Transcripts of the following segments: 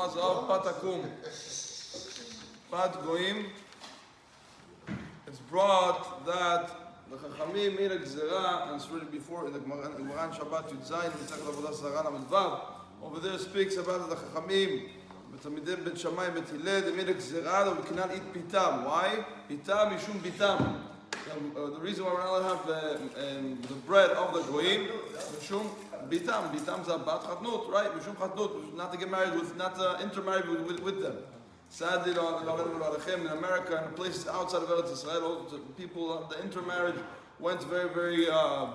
because of patakum. Pat goim. It's brought that the Chachamim made a gzera, and it's really before in the Gemara Shabbat Yud Zayin, Mitzach Avodah Zarah Lamed Vav. Over there speaks about the Chachamim, B'Talmidei Bet Shammai Bet Hillel. They made a gzera that we cannot eat pitam. Why? Pitam mishum pitam. The reason why we're not allowed to have the bread of the goyim, mishum bitam. Bitam's a bat chatnut, right? Mishum chatnut, not to get married with, not to intermarry with them. Sadly, in America and places outside of Eretz Israel, people, the intermarriage went very, very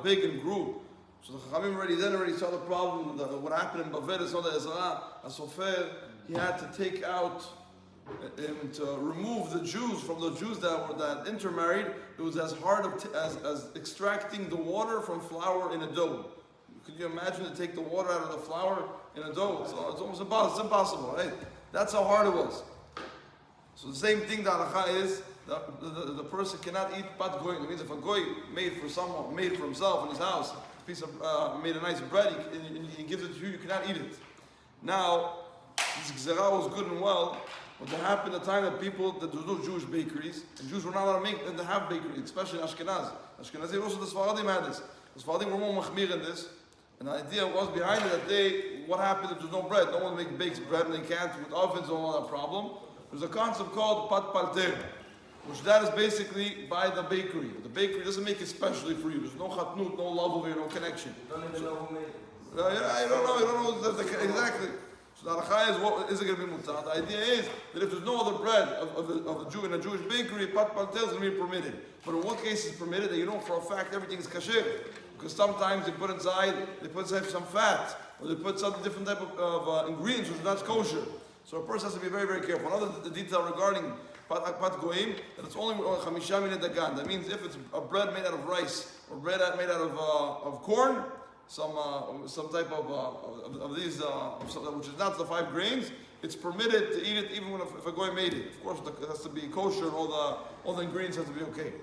big and grew. So the Chachamim already saw the problem. What happened in Bavel, saw the Ezra, Asofer, he had to take out and to remove the Jews from the Jews that intermarried. It was as hard as extracting the water from flour in a dough. Could you imagine to take the water out of the flour in a dough? It's almost impossible. It's impossible, right? That's how hard it was. So the same thing, the halakha is the person cannot eat pat goyim. It means if a goy made for someone, made for himself in his house, a piece of made a nice bread, he gives it to you, you cannot eat it. Now, this gzera was good and well. What happened at the time that there was no Jewish bakeries, and Jews were not allowed to make and to have bakeries, especially in Ashkenaz. Ashkenazim, also the Sfaradim had this. The Sfaradim were more machmir in this. And the idea was behind it that what happened if there's no bread? No one bakes bread and they can't with ovens and all that problem. There's a concept called pat palter, which that is basically by the bakery. The bakery doesn't make it specially for you. There's no chatnut, no love over here, no connection. You don't even know who made it. You don't know exactly. So the halakha is what is it going to be mutar? The idea is that if there's no other bread of a Jew in a Jewish bakery, pat palter is going to be permitted. But in what case is permitted? That you know for a fact everything is kasher. Because sometimes they put inside some fat, or they put some different type of ingredients which is not kosher. So a person has to be very, very careful. Another detail regarding pat goyim, that it's only chamisha min dagan. That means if it's a bread made out of rice, or bread made out of corn, some type of these, which is not the 5 grains, it's permitted to eat it even if a goy made it. Of course, it has to be kosher, all the ingredients have to be okay.